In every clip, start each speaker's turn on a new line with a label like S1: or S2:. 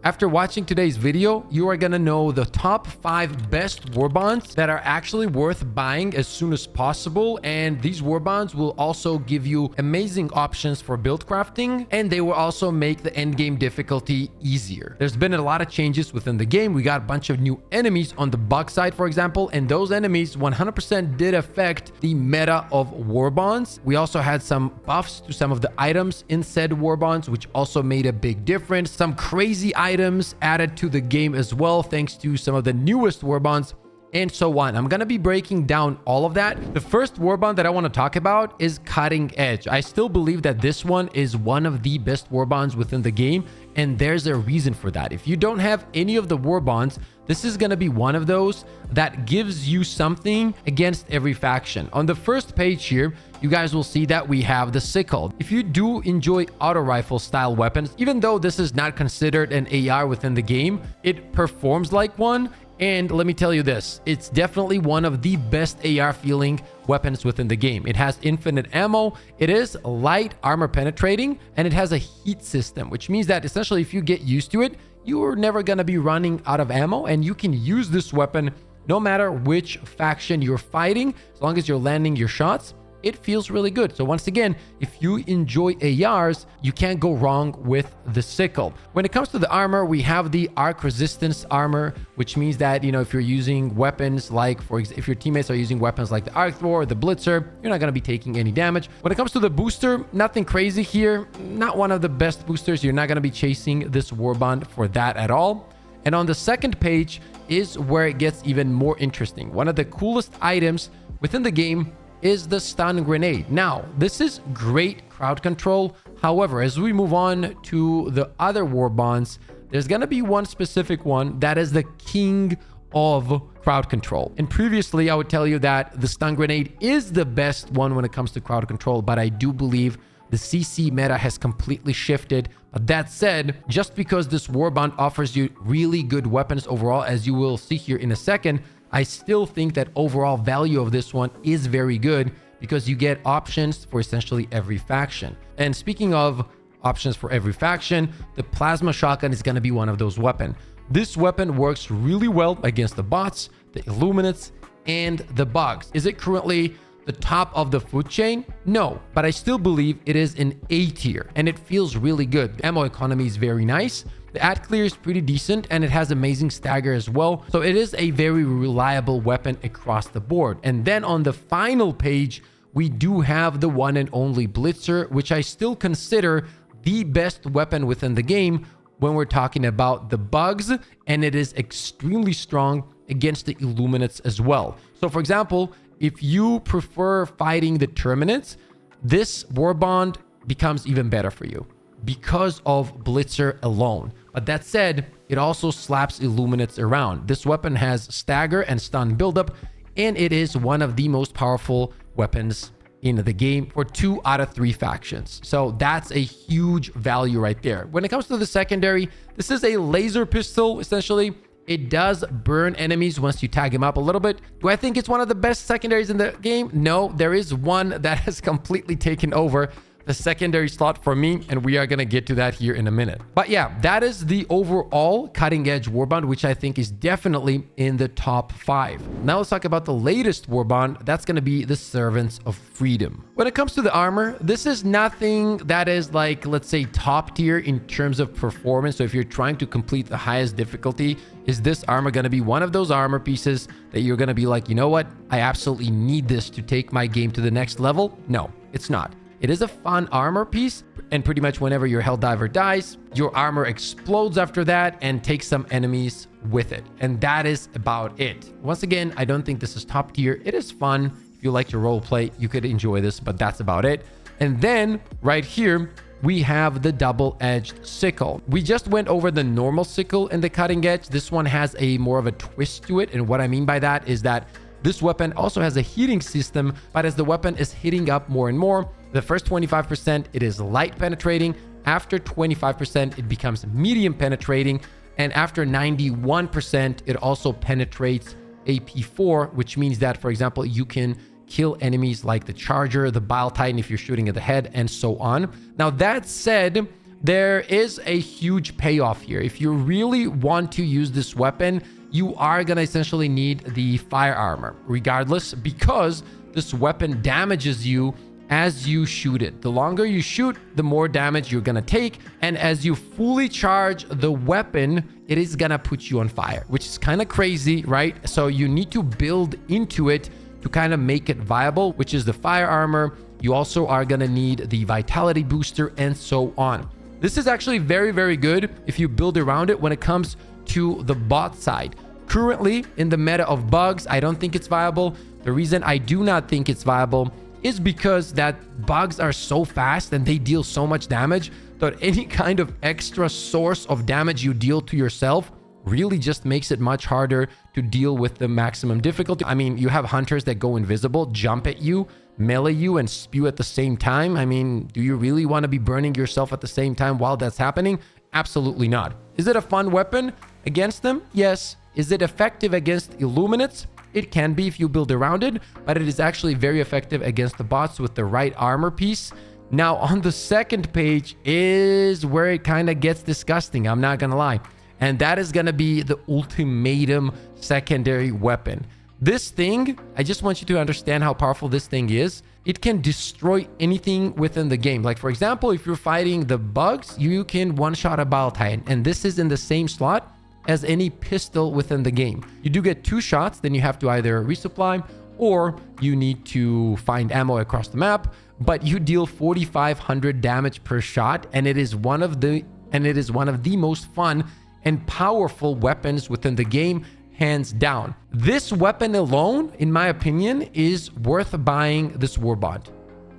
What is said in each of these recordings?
S1: After watching today's video, you are gonna know the top 5 best warbonds that are actually worth buying as soon as possible. And these warbonds will also give you amazing options for build crafting, and they will also make the end game difficulty easier. There's been a lot of changes within the game. We got a bunch of new enemies on the bug side, for example, and those enemies 100% did affect the meta of warbonds. We also had some buffs to some of the items in said warbonds, which also made a big difference. Some crazy items added to the game as well, thanks to some of the newest warbonds, and so on. I'm going to be breaking down all of that. The first warbond that I want to talk about is Cutting Edge. I still believe that this one is one of the best warbonds within the game, and there's a reason for that. If you don't have any of the warbonds, this is going to be one of those that gives you something against every faction. On the first page here, you guys will see that we have the sickle. If you do enjoy auto rifle style weapons, even though this is not considered an AR within the game, it performs like one. And let me tell you this, it's definitely one of the best AR feeling weapons within the game. It has infinite ammo, it is light armor penetrating, and it has a heat system, which means that essentially if you get used to it, you're never going to be running out of ammo, and you can use this weapon no matter which faction you're fighting. As long as you're landing your shots, it feels really good. So once again, if you enjoy ARs, you can't go wrong with the sickle. When it comes to the armor, we have the arc resistance armor, which means that, you know, if you're using weapons like, for example, if your teammates are using weapons like the arc thrower or the blitzer, you're not going to be taking any damage. When it comes to the booster, nothing crazy here. Not one of the best boosters. You're not going to be chasing this warbond for that at all. And on the second page is where it gets even more interesting. One of the coolest items within the game is the stun grenade. Now, this is great crowd control. However, as we move on to the other warbonds, there's going to be one specific one that is the king of crowd control. And previously, I would tell you that the stun grenade is the best one when it comes to crowd control, but I do believe the CC meta has completely shifted. But that said, just because this warbond offers you really good weapons overall, as you will see here in a second, I still think that overall value of this one is very good because you get options for essentially every faction. And speaking of options for every faction, the plasma shotgun is going to be one of those weapons. This weapon works really well against the bots, the illuminates, and the bugs. Is it currently the top of the food chain? No, but I still believe it is an A tier and it feels really good. The ammo economy is very nice. The ad clear is pretty decent and it has amazing stagger as well. So it is a very reliable weapon across the board. And then on the final page, we do have the one and only blitzer, which I still consider the best weapon within the game when we're talking about the bugs, and it is extremely strong against the illuminates as well. So for example, if you prefer fighting the terminates, this warbond becomes even better for you because of blitzer alone. But that said, it also slaps illuminates around. This weapon has stagger and stun buildup, and it is one of the most powerful weapons in the game for 2 out of 3 factions. So that's a huge value right there. When it comes to the secondary, this is a laser pistol. Essentially, it does burn enemies once you tag them up a little bit. Do I think it's one of the best secondaries in the game? No, there is one that has completely taken over the secondary slot for me, and we are going to get to that here in a minute. But yeah, that is the overall cutting edge warbond, which I think is definitely in the top 5. Now let's talk about the latest warbond. That's going to be the Servants of Freedom. When it comes to the armor, this is nothing that is like, let's say, top tier in terms of performance. So if you're trying to complete the highest difficulty, is this armor going to be one of those armor pieces that you're going to be like, you know what, I absolutely need this to take my game to the next level? No, it's not. It is a fun armor piece, and pretty much whenever your Helldiver dies, your armor explodes after that and takes some enemies with it. And that is about it. Once again, I don't think this is top tier. It is fun. If you like to role play, you could enjoy this, but that's about it. And then right here, we have the double-edged sickle. We just went over the normal sickle in the cutting edge. This one has a more of a twist to it. And what I mean by that is that this weapon also has a heating system, but as the weapon is heating up more and more, the first 25%, it is light penetrating. After 25%, it becomes medium penetrating. And after 91%, it also penetrates AP4, which means that, for example, you can kill enemies like the Charger, the Bile Titan if you're shooting at the head, and so on. Now, that said, there is a huge payoff here. If you really want to use this weapon, you are going to essentially need the fire armor regardless, because this weapon damages you as you shoot it. The longer you shoot, the more damage you're going to take. And as you fully charge the weapon, it is going to put you on fire, which is kind of crazy, right? So you need to build into it to kind of make it viable, which is the fire armor. You also are going to need the vitality booster and so on. This is actually very, very good if you build around it when it comes to the bot side. Currently, in the meta of bugs, I don't think it's viable. The reason I do not think it's viable is because that bugs are so fast and they deal so much damage that any kind of extra source of damage you deal to yourself really just makes it much harder to deal with the maximum difficulty. I mean, you have hunters that go invisible, jump at you, melee you, and spew at the same time. I mean, do you really want to be burning yourself at the same time while that's happening? Absolutely not. Is it a fun weapon against them? Yes. Is it effective against illuminates? It can be if you build around it, but it is actually very effective against the bots with the right armor piece. Now, on the second page is where it kind of gets disgusting, I'm not gonna lie. And that is gonna be the ultimatum secondary weapon. This thing, I just want you to understand how powerful this thing is. It can destroy anything within the game. Like, for example, if you're fighting the bugs, you can one-shot a Bile Titan, and this is in the same slot as any pistol within the game. You do get 2 shots, then you have to either resupply or you need to find ammo across the map, but you deal 4,500 damage per shot, and it is one of the most fun and powerful weapons within the game, hands down. This weapon alone, in my opinion, is worth buying this Warbond.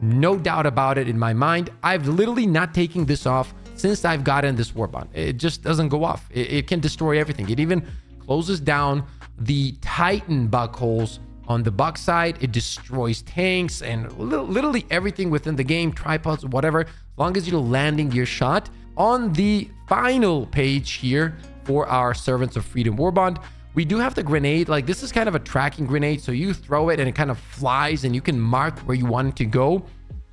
S1: No doubt about it in my mind. I've literally not taken this off since I've gotten this Warbond. It just doesn't go off. It can destroy everything. It even closes down the Titan bug holes on the bug side. It destroys tanks and literally everything within the game, tripods, whatever, as long as you're landing your shot. On the final page here for our Servants of Freedom Warbond, we do have the grenade. Like, this is kind of a tracking grenade, so you throw it and it kind of flies and you can mark where you want it to go.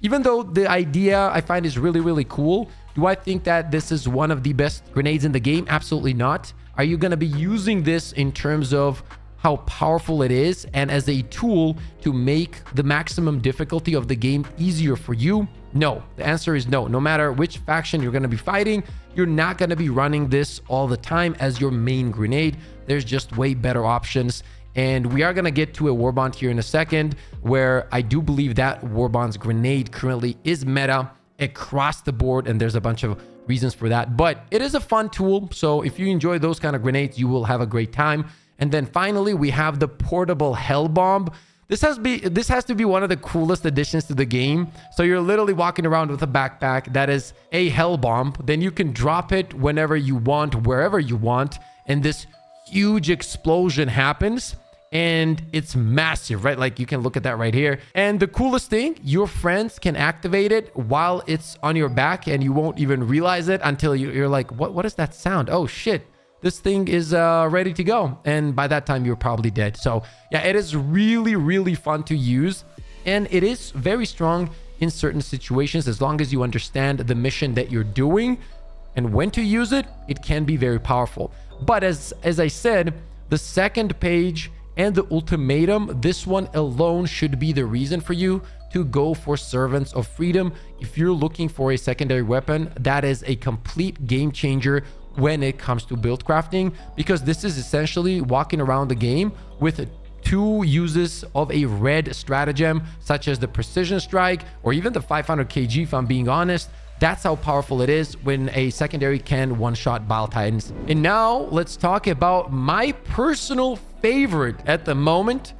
S1: Even though the idea I find is really, really cool, do I think that this is one of the best grenades in the game? Absolutely not. Are you going to be using this in terms of how powerful it is and as a tool to make the maximum difficulty of the game easier for you? No. The answer is no. No matter which faction you're going to be fighting, you're not going to be running this all the time as your main grenade. There's just way better options. And we are going to get to a Warbond here in a second, where I do believe that Warbond's grenade currently is meta across the board, and there's a bunch of reasons for that. But it is a fun tool, so if you enjoy those kind of grenades, you will have a great time. And then finally, we have the portable hell bomb. This has to be one of the coolest additions to the game. So you're literally walking around with a backpack that is a hell bomb. Then you can drop it whenever you want, wherever you want, and this huge explosion happens. And it's massive, right? Like, you can look at that right here. And the coolest thing, your friends can activate it while it's on your back, and you won't even realize it until you're like, what is that sound? Oh shit, this thing is ready to go. And by that time, you're probably dead. So yeah, it is really, really fun to use. And it is very strong in certain situations. As long as you understand the mission that you're doing and when to use it, it can be very powerful. But as I said, the second page and the ultimatum, this one alone should be the reason for you to go for Servants of Freedom. If you're looking for a secondary weapon, that is a complete game changer when it comes to build crafting, because this is essentially walking around the game with 2 uses of a red stratagem, such as the precision strike or even the 500 kg, if I'm being honest. That's how powerful it is when a secondary can one-shot Bile Titans. And now let's talk about my personal favorite at the moment,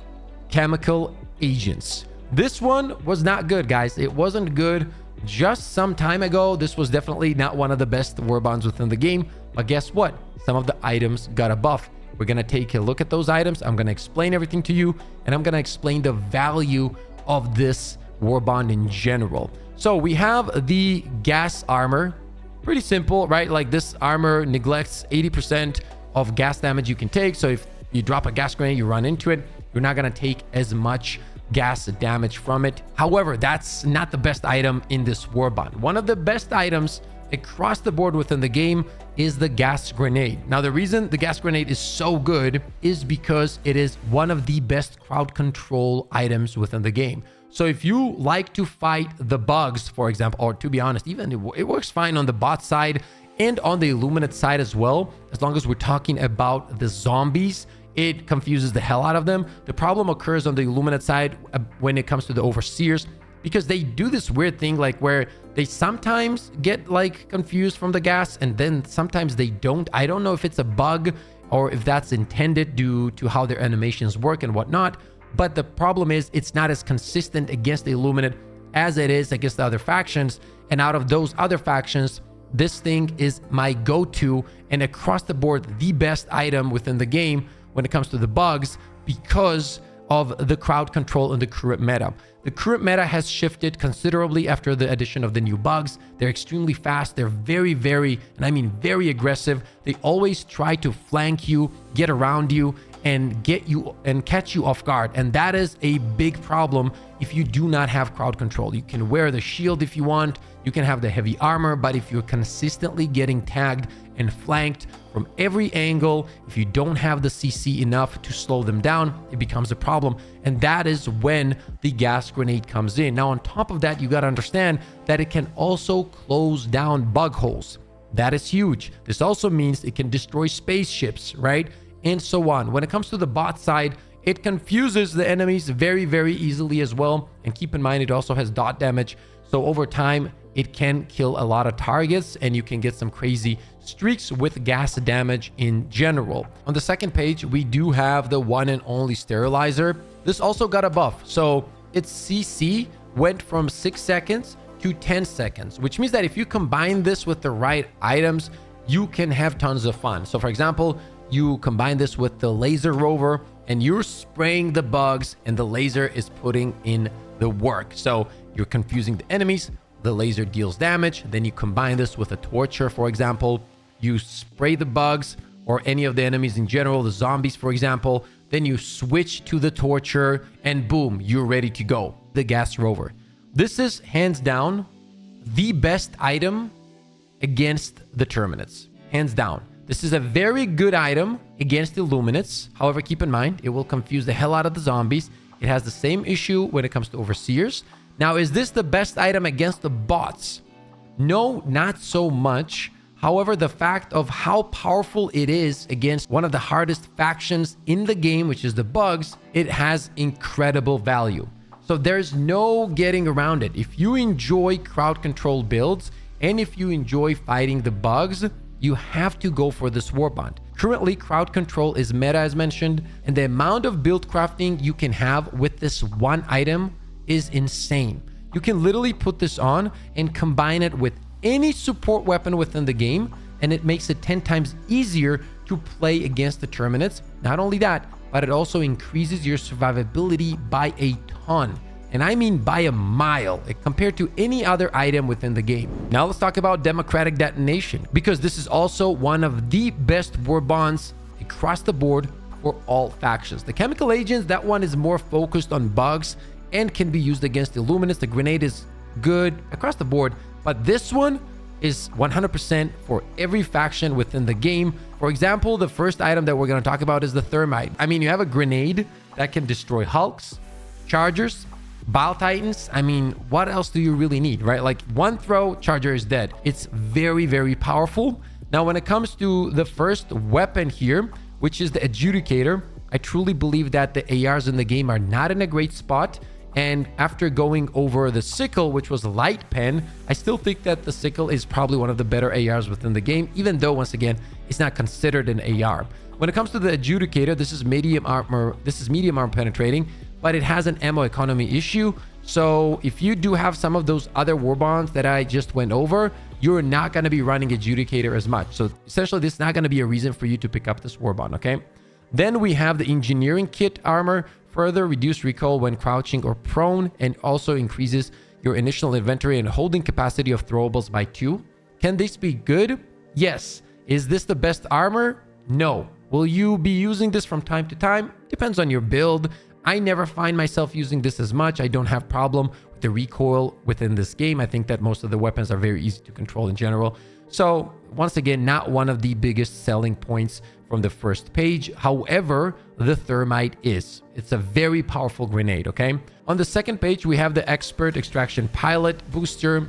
S1: chemical agents. This one was not good, guys. It wasn't good just some time ago. This was definitely not one of the best Warbonds within the game. But guess what? Some of the items got a buff. We're going to take a look at those items. I'm going to explain everything to you, and I'm going to explain the value of this Warbond in general. So we have the gas armor. Pretty simple, right? Like, this armor neglects 80% of gas damage you can take. So if you drop a gas grenade, you run into it, you're not going to take as much gas damage from it. However, that's not the best item in this Warbond. One of the best items across the board within the game is the gas grenade. Now, the reason the gas grenade is so good is because it is one of the best crowd control items within the game. So if you like to fight the bugs, for example, or to be honest, even it works fine on the bot side and on the Illuminate side as well, as long as we're talking about the zombies, it confuses the hell out of them. The problem occurs on the Illuminate side when it comes to the Overseers, because they do this weird thing like where they sometimes get like confused from the gas and then sometimes they don't. I don't know if it's a bug or if that's intended due to how their animations work and whatnot. But the problem is it's not as consistent against the Illuminate as it is against the other factions. And out of those other factions, this thing is my go-to and across the board the best item within the game when it comes to the bugs because of the crowd control in the current meta. The current meta has shifted considerably after the addition of the new bugs. They're extremely fast. They're very, and I mean very aggressive. They always try to flank you, get around you, and get you and catch you off guard. And that is a big problem if you do not have crowd control. You can wear the shield if you want, you can have the heavy armor, but if you're consistently getting tagged and flanked from every angle, if you don't have the CC enough to slow them down, it becomes a problem. And that is when the gas grenade comes in. Now, on top of that, you got to understand that it can also close down bug holes. That is huge. This also means it can destroy spaceships, right? And so on. When it comes to the bot side, it confuses the enemies very easily as well. And keep in mind, it also has dot damage. So over time, it can kill a lot of targets and you can get some crazy streaks with gas damage in general. On the second page, we do have the one and only sterilizer. This also got a buff. So its CC went from 6 seconds to 10 seconds, which means that if you combine this with the right items, you can have tons of fun. So for example, you combine this with the laser rover and you're spraying the bugs and the laser is putting in the work. So you're confusing the enemies, the laser deals damage. Then you combine this with a torture, for example, you spray the bugs or any of the enemies in general, the zombies, for example, then you switch to the torture and boom, you're ready to go. The gas rover. This is hands down the best item against the Terminates, hands down. This is a very good item against Illuminates. However, keep in mind, it will confuse the hell out of the zombies. It has the same issue when it comes to Overseers. Now, is this the best item against the bots? No, not so much. However, the fact of how powerful it is against one of the hardest factions in the game, which is the bugs, it has incredible value. So there's no getting around it. If you enjoy crowd control builds and if you enjoy fighting the bugs, you have to go for this warbond. Currently, crowd control is meta as mentioned, and the amount of build crafting you can have with this one item is insane. You can literally put this on and combine it with any support weapon within the game, and it makes it 10 times easier to play against the Terminates. Not only that, but it also increases your survivability by a ton. And I mean by a mile compared to any other item within the game. Now let's talk about Democratic Detonation, because this is also one of the best warbonds across the board for all factions. The chemical agents, that one is more focused on bugs and can be used against Illuminates. The grenade is good across the board, but this one is 100% for every faction within the game. For example, the first item that we're going to talk about is the thermite. I mean, you have a grenade that can destroy Hulks, Chargers, Bile Titans. I mean, what else do you really need, right? Like one throw, Charger is dead. It's very powerful. Now, when it comes to the first weapon here, which is the Adjudicator, I truly believe that the ARs in the game are not in a great spot. And after going over the sickle, which was a light pen, I still think that the sickle is probably one of the better ARs within the game, even though once again, it's not considered an AR. When it comes to the Adjudicator, this is medium armor penetrating, but it has an ammo economy issue. So if you do have some of those other warbonds that I just went over, you're not going to be running Adjudicator as much. So essentially, this is not going to be a reason for you to pick up this warbond, okay? Then we have the engineering kit armor, further reduce recoil when crouching or prone, and also increases your initial inventory and holding capacity of throwables by 2. Can this be good? Yes. Is this the best armor? No. Will you be using this from time to time? Depends on your build. I never find myself using this as much. I don't have problem with the recoil within this game. I think that most of the weapons are very easy to control in general. So once again, not one of the biggest selling points from the first page. However, the thermite is. It's a very powerful grenade, okay? On the second page, we have the expert extraction pilot booster.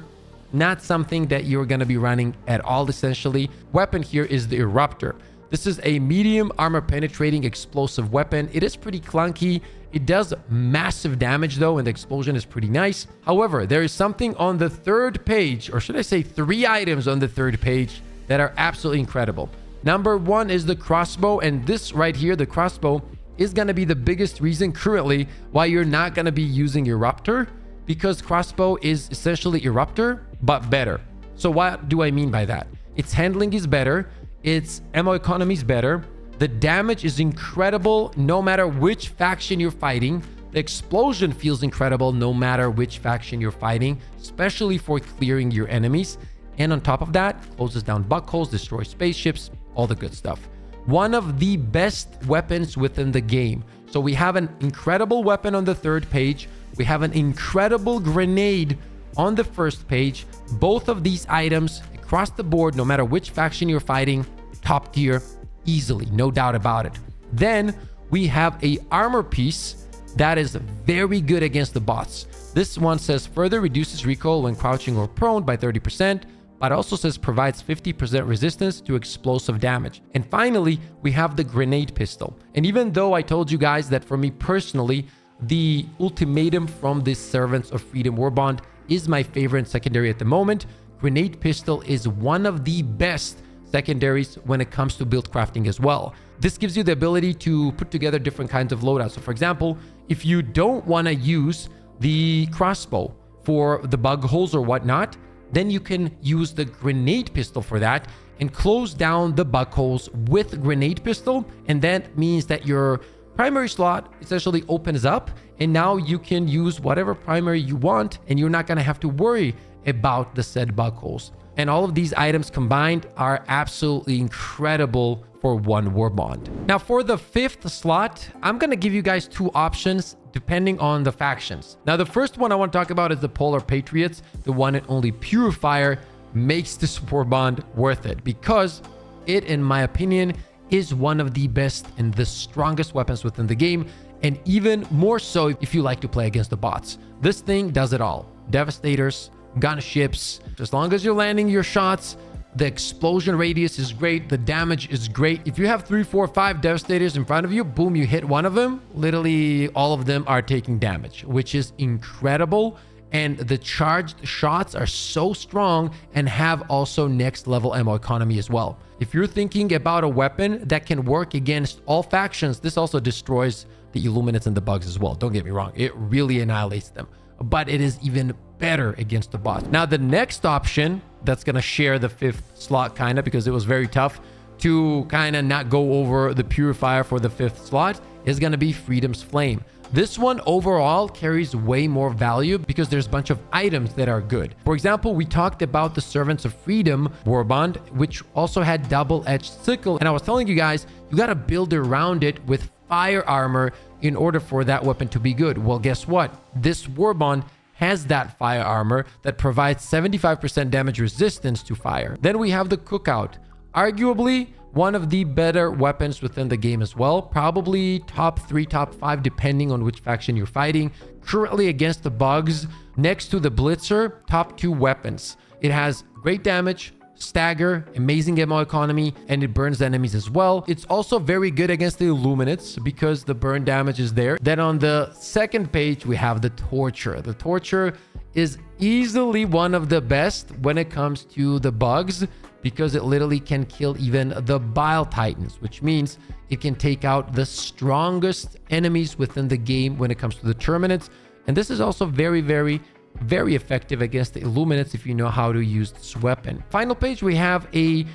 S1: Not something that you're going to be running at all, essentially. Weapon here is the eruptor. This is a medium armor penetrating explosive weapon. It is pretty clunky. It does massive damage though, and the explosion is pretty nice. However, there is something on the third page, or should I say 3 items on the third page that are absolutely incredible. Number 1 is the crossbow, and this right here, the crossbow, is going to be the biggest reason currently why you're not going to be using eruptor, because crossbow is essentially eruptor, but better. So what do I mean by that? Its handling is better. Its ammo economy is better. The damage is incredible no matter which faction you're fighting. The explosion feels incredible no matter which faction you're fighting, especially for clearing your enemies. And on top of that, closes down buckholes, destroys spaceships, all the good stuff. One of the best weapons within the game. So we have an incredible weapon on the third page. We have an incredible grenade on the first page. Both of these items across the board, no matter which faction you're fighting, top tier, easily, no doubt about it. Then we have a armor piece that is very good against the bots. This one says further reduces recoil when crouching or prone by 30%, but also says provides 50% resistance to explosive damage. And finally, we have the grenade pistol. And even though I told you guys that for me personally, the ultimatum from this Servants of Freedom Warbond is my favorite secondary at the moment, grenade pistol is one of the best secondaries when it comes to build crafting as well. This gives you the ability to put together different kinds of loadouts. So for example, if you don't want to use the crossbow for the bug holes or whatnot, then you can use the grenade pistol for that and close down the bug holes with grenade pistol. And that means that your primary slot essentially opens up, and now you can use whatever primary you want, and you're not going to have to worry about the said bug holes. And all of these items combined are absolutely incredible for one warbond. Now for the 5th slot, I'm going to give you guys 2 options depending on the factions. Now the first one I want to talk about is the Polar Patriots. The one and only Purifier makes this warbond worth it, because it, in my opinion, is one of the best and the strongest weapons within the game, and even more so if you like to play against the bots. This thing does it all. Devastators, gunships, as long as you're landing your shots, the explosion radius is great, the damage is great. If you have 3, 4, 5 devastators in front of you, boom, you hit one of them, literally all of them are taking damage, which is incredible. And the charged shots are so strong and have also next level ammo economy as well. If you're thinking about a weapon that can work against all factions, this also destroys the Illuminates and the bugs as well. Don't get me wrong, it really annihilates them, but it is even better against the bots. Now the next option that's going to share the 5th slot kind of, because it was very tough to kind of not go over the Purifier for the 5th slot, is going to be Freedom's Flame. This one overall carries way more value because there's a bunch of items that are good. For example, we talked about the Servants of Freedom Warbond, which also had double-edged sickle. And I was telling you guys, you got to build around it with fire armor in order for that weapon to be good. Well, guess what? This Warbond has that fire armor that provides 75% damage resistance to fire. Then we have the Cookout. Arguably, one of the better weapons within the game as well. Probably top 3, top 5, depending on which faction you're fighting. Currently against the bugs, next to the blitzer, top 2 weapons. It has great damage, stagger, amazing ammo economy, and it burns enemies as well. It's also very good against the Illuminates because the burn damage is there. Then on the second page, we have the Torture. The Torture is easily one of the best when it comes to the bugs, because it literally can kill even the Bile Titans, which means it can take out the strongest enemies within the game when it comes to the Terminates. And this is also very, very, very effective against the Illuminates if you know how to use this weapon. Final page, we have a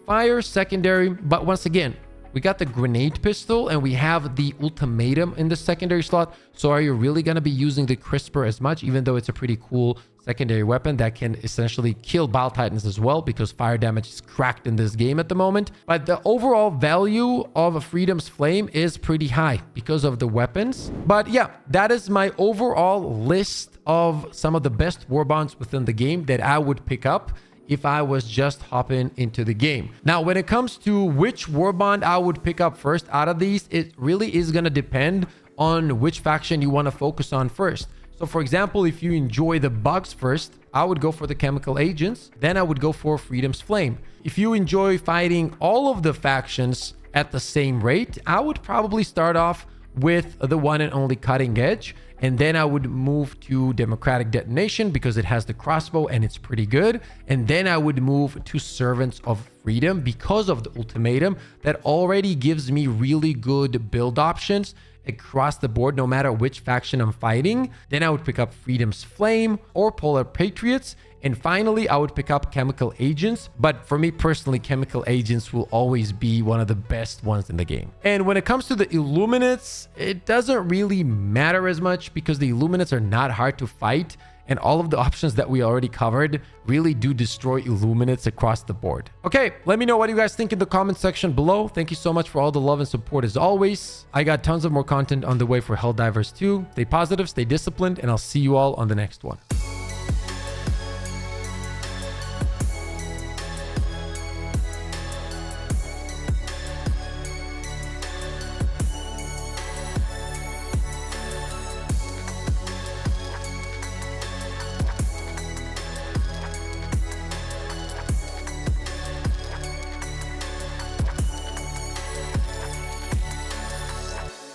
S1: fire secondary, but once again, we got the grenade pistol and we have the ultimatum in the secondary slot. So are you really going to be using the crisper as much, even though it's a pretty cool secondary weapon that can essentially kill Bile Titans as well, because fire damage is cracked in this game at the moment. But the overall value of a Freedom's Flame is pretty high because of the weapons. But yeah, that is my overall list of some of the best Warbonds within the game that I would pick up if I was just hopping into the game. Now, when it comes to which Warbond I would pick up first out of these, it really is going to depend on which faction you want to focus on first. So for example, if you enjoy the bugs first, I would go for the chemical agents. Then I would go for Freedom's Flame. If you enjoy fighting all of the factions at the same rate, I would probably start off with the one and only Cutting Edge. And then I would move to Democratic Detonation because it has the crossbow and it's pretty good. And then I would move to Servants of Freedom because of the ultimatum that already gives me really good build options across the board, no matter which faction I'm fighting. Then I would pick up Freedom's Flame or Polar Patriots. And finally, I would pick up Chemical Agents. But for me personally, Chemical Agents will always be one of the best ones in the game. And when it comes to the Illuminates, it doesn't really matter as much because the Illuminates are not hard to fight. And all of the options that we already covered really do destroy Illuminates across the board. Okay, let me know what you guys think in the comment section below. Thank you so much for all the love and support as always. I got tons of more content on the way for Helldivers 2. Stay positive, stay disciplined, and I'll see you all on the next one.